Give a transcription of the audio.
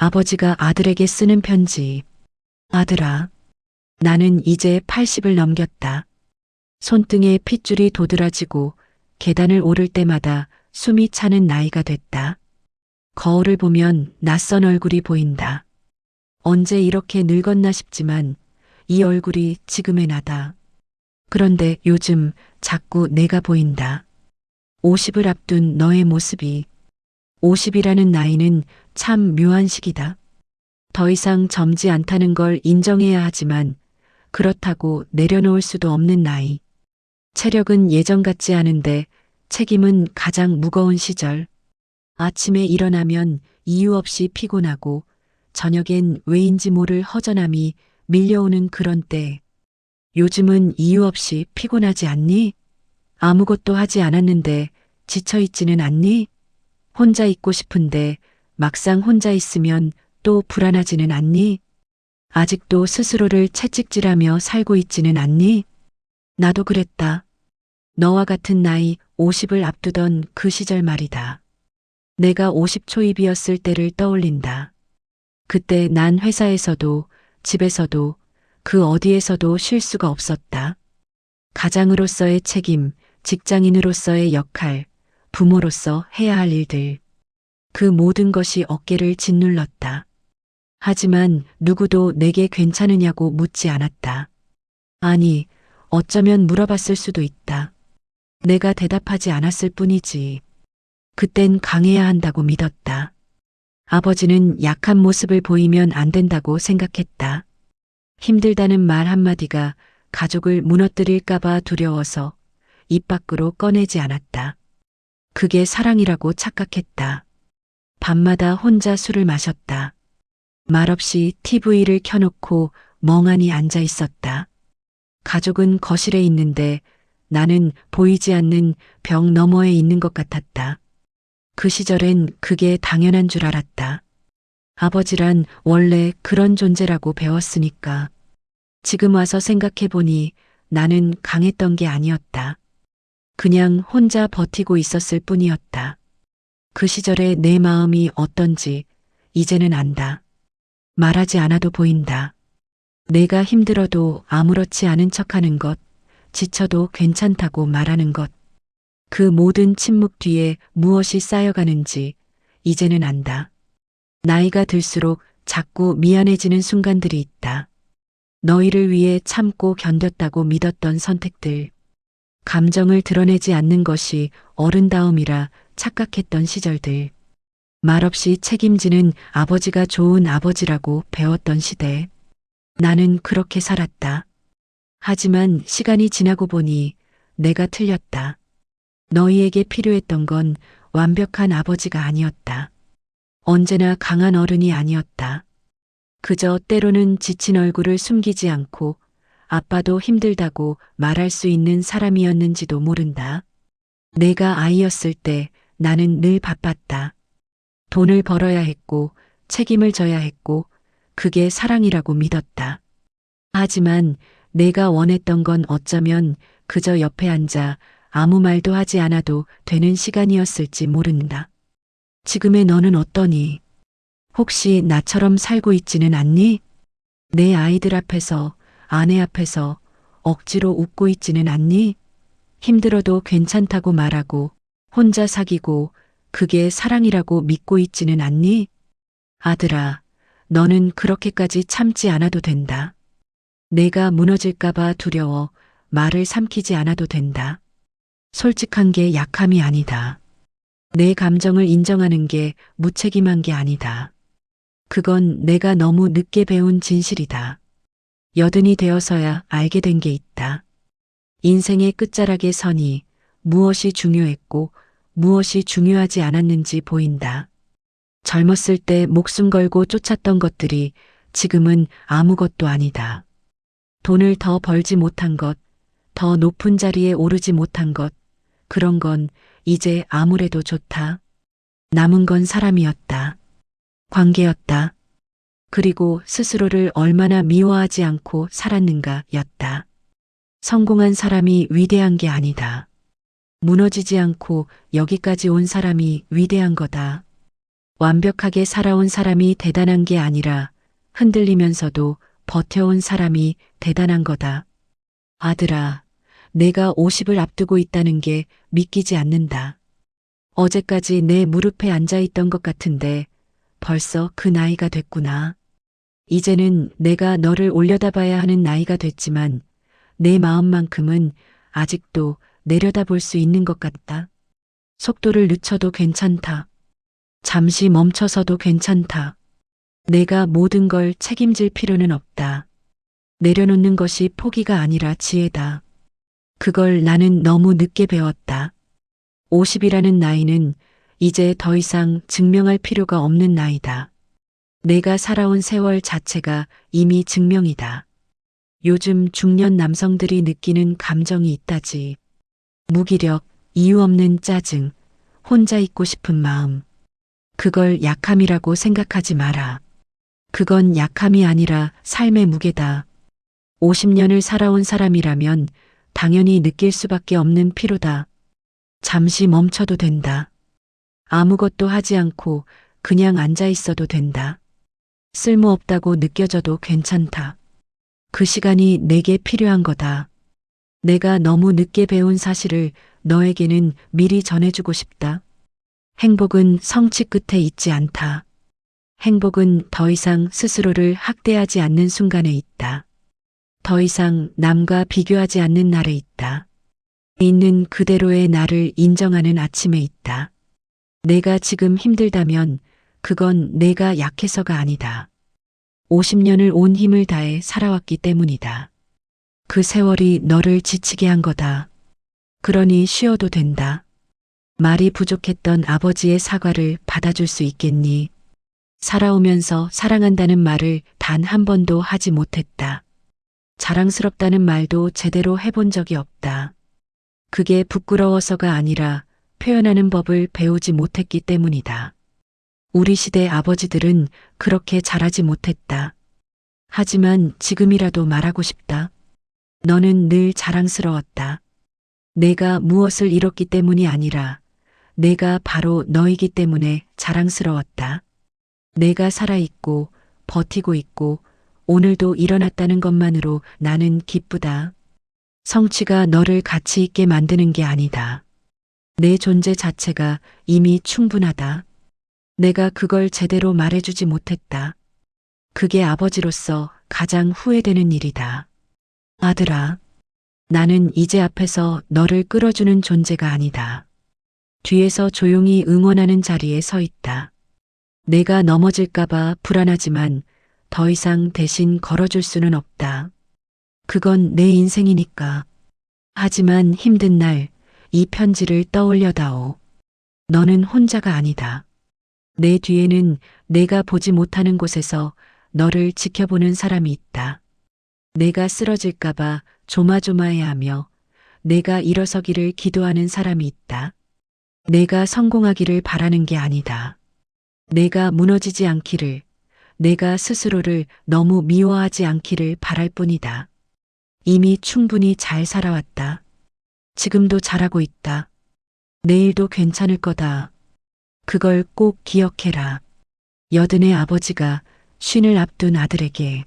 아버지가 아들에게 쓰는 편지. 아들아, 나는 이제 80을 넘겼다. 손등에 핏줄이 도드라지고 계단을 오를 때마다 숨이 차는 나이가 됐다. 거울을 보면 낯선 얼굴이 보인다. 언제 이렇게 늙었나 싶지만 이 얼굴이 지금의 나다. 그런데 요즘 자꾸 내가 보인다. 50을 앞둔 너의 모습이. 50이라는 나이는 참 묘한 시기다. 더 이상 젊지 않다는 걸 인정해야 하지만 그렇다고 내려놓을 수도 없는 나이. 체력은 예전 같지 않은데 책임은 가장 무거운 시절. 아침에 일어나면 이유 없이 피곤하고 저녁엔 왜인지 모를 허전함이 밀려오는 그런 때. 요즘은 이유 없이 피곤하지 않니? 아무것도 하지 않았는데 지쳐있지는 않니? 혼자 있고 싶은데 막상 혼자 있으면 또 불안하지는 않니? 아직도 스스로를 채찍질하며 살고 있지는 않니? 나도 그랬다. 너와 같은 나이 50을 앞두던 그 시절 말이다. 내가 50 초입이었을 때를 떠올린다. 그때 난 회사에서도 집에서도 그 어디에서도 쉴 수가 없었다. 가장으로서의 책임, 직장인으로서의 역할, 부모로서 해야 할 일들. 그 모든 것이 어깨를 짓눌렀다. 하지만 누구도 내게 괜찮으냐고 묻지 않았다. 아니, 어쩌면 물어봤을 수도 있다. 내가 대답하지 않았을 뿐이지. 그땐 강해야 한다고 믿었다. 아버지는 약한 모습을 보이면 안 된다고 생각했다. 힘들다는 말 한마디가 가족을 무너뜨릴까봐 두려워서 입 밖으로 꺼내지 않았다. 그게 사랑이라고 착각했다. 밤마다 혼자 술을 마셨다. 말없이 TV를 켜놓고 멍하니 앉아 있었다. 가족은 거실에 있는데 나는 보이지 않는 벽 너머에 있는 것 같았다. 그 시절엔 그게 당연한 줄 알았다. 아버지란 원래 그런 존재라고 배웠으니까. 지금 와서 생각해보니 나는 강했던 게 아니었다. 그냥 혼자 버티고 있었을 뿐이었다. 그 시절의 내 마음이 어떤지 이제는 안다. 말하지 않아도 보인다. 내가 힘들어도 아무렇지 않은 척하는 것, 지쳐도 괜찮다고 말하는 것. 그 모든 침묵 뒤에 무엇이 쌓여가는지 이제는 안다. 나이가 들수록 자꾸 미안해지는 순간들이 있다. 너희를 위해 참고 견뎠다고 믿었던 선택들. 감정을 드러내지 않는 것이 어른다움이라 착각했던 시절들. 말없이 책임지는 아버지가 좋은 아버지라고 배웠던 시대. 나는 그렇게 살았다. 하지만 시간이 지나고 보니 내가 틀렸다. 너희에게 필요했던 건 완벽한 아버지가 아니었다. 언제나 강한 어른이 아니었다. 그저 때로는 지친 얼굴을 숨기지 않고 아빠도 힘들다고 말할 수 있는 사람이었는지도 모른다. 내가 아이였을 때 나는 늘 바빴다. 돈을 벌어야 했고 책임을 져야 했고 그게 사랑이라고 믿었다. 하지만 내가 원했던 건 어쩌면 그저 옆에 앉아 아무 말도 하지 않아도 되는 시간이었을지 모른다. 지금의 너는 어떠니? 혹시 나처럼 살고 있지는 않니? 내 아이들 앞에서, 아내 앞에서 억지로 웃고 있지는 않니? 힘들어도 괜찮다고 말하고 혼자 사귀고 그게 사랑이라고 믿고 있지는 않니? 아들아, 너는 그렇게까지 참지 않아도 된다. 내가 무너질까봐 두려워 말을 삼키지 않아도 된다. 솔직한 게 약함이 아니다. 내 감정을 인정하는 게 무책임한 게 아니다. 그건 내가 너무 늦게 배운 진실이다. 여든이 되어서야 알게 된 게 있다. 인생의 끝자락에 서니 무엇이 중요했고 무엇이 중요하지 않았는지 보인다. 젊었을 때 목숨 걸고 쫓았던 것들이 지금은 아무것도 아니다. 돈을 더 벌지 못한 것, 더 높은 자리에 오르지 못한 것, 그런 건 이제 아무래도 좋다. 남은 건 사람이었다. 관계였다. 그리고 스스로를 얼마나 미워하지 않고 살았는가 였다. 성공한 사람이 위대한 게 아니다. 무너지지 않고 여기까지 온 사람이 위대한 거다. 완벽하게 살아온 사람이 대단한 게 아니라 흔들리면서도 버텨온 사람이 대단한 거다. 아들아, 내가 50을 앞두고 있다는 게 믿기지 않는다. 어제까지 내 무릎에 앉아 있던 것 같은데 벌써 그 나이가 됐구나. 이제는 내가 너를 올려다봐야 하는 나이가 됐지만 내 마음만큼은 아직도 내려다볼 수 있는 것 같다. 속도를 늦춰도 괜찮다. 잠시 멈춰서도 괜찮다. 내가 모든 걸 책임질 필요는 없다. 내려놓는 것이 포기가 아니라 지혜다. 그걸 나는 너무 늦게 배웠다. 50이라는 나이는 이제 더 이상 증명할 필요가 없는 나이다. 내가 살아온 세월 자체가 이미 증명이다. 요즘 중년 남성들이 느끼는 감정이 있다지. 무기력, 이유 없는 짜증, 혼자 있고 싶은 마음. 그걸 약함이라고 생각하지 마라. 그건 약함이 아니라 삶의 무게다. 50년을 살아온 사람이라면 당연히 느낄 수밖에 없는 피로다. 잠시 멈춰도 된다. 아무것도 하지 않고 그냥 앉아 있어도 된다. 쓸모없다고 느껴져도 괜찮다. 그 시간이 내게 필요한 거다. 내가 너무 늦게 배운 사실을 너에게는 미리 전해주고 싶다. 행복은 성취 끝에 있지 않다. 행복은 더 이상 스스로를 학대하지 않는 순간에 있다. 더 이상 남과 비교하지 않는 날에 있다. 있는 그대로의 나를 인정하는 아침에 있다. 내가 지금 힘들다면 그건 내가 약해서가 아니다. 50년을 온 힘을 다해 살아왔기 때문이다. 그 세월이 너를 지치게 한 거다. 그러니 쉬어도 된다. 말이 부족했던 아버지의 사과를 받아줄 수 있겠니? 살아오면서 사랑한다는 말을 단 한 번도 하지 못했다. 자랑스럽다는 말도 제대로 해본 적이 없다. 그게 부끄러워서가 아니라 표현하는 법을 배우지 못했기 때문이다. 우리 시대 아버지들은 그렇게 잘하지 못했다. 하지만 지금이라도 말하고 싶다. 너는 늘 자랑스러웠다. 내가 무엇을 이뤘기 때문이 아니라 내가 바로 너이기 때문에 자랑스러웠다. 내가 살아있고 버티고 있고 오늘도 일어났다는 것만으로 나는 기쁘다. 성취가 너를 가치 있게 만드는 게 아니다. 내 존재 자체가 이미 충분하다. 내가 그걸 제대로 말해주지 못했다. 그게 아버지로서 가장 후회되는 일이다. 아들아, 나는 이제 앞에서 너를 끌어주는 존재가 아니다. 뒤에서 조용히 응원하는 자리에 서 있다. 내가 넘어질까봐 불안하지만 더 이상 대신 걸어줄 수는 없다. 그건 내 인생이니까. 하지만 힘든 날 이 편지를 떠올려다오. 너는 혼자가 아니다. 내 뒤에는 내가 보지 못하는 곳에서 너를 지켜보는 사람이 있다. 내가 쓰러질까봐 조마조마해하며 내가 일어서기를 기도하는 사람이 있다. 내가 성공하기를 바라는 게 아니다. 내가 무너지지 않기를, 내가 스스로를 너무 미워하지 않기를 바랄 뿐이다. 이미 충분히 잘 살아왔다. 지금도 잘하고 있다. 내일도 괜찮을 거다. 그걸 꼭 기억해라. 여든의 아버지가 쉰을 앞둔 아들에게.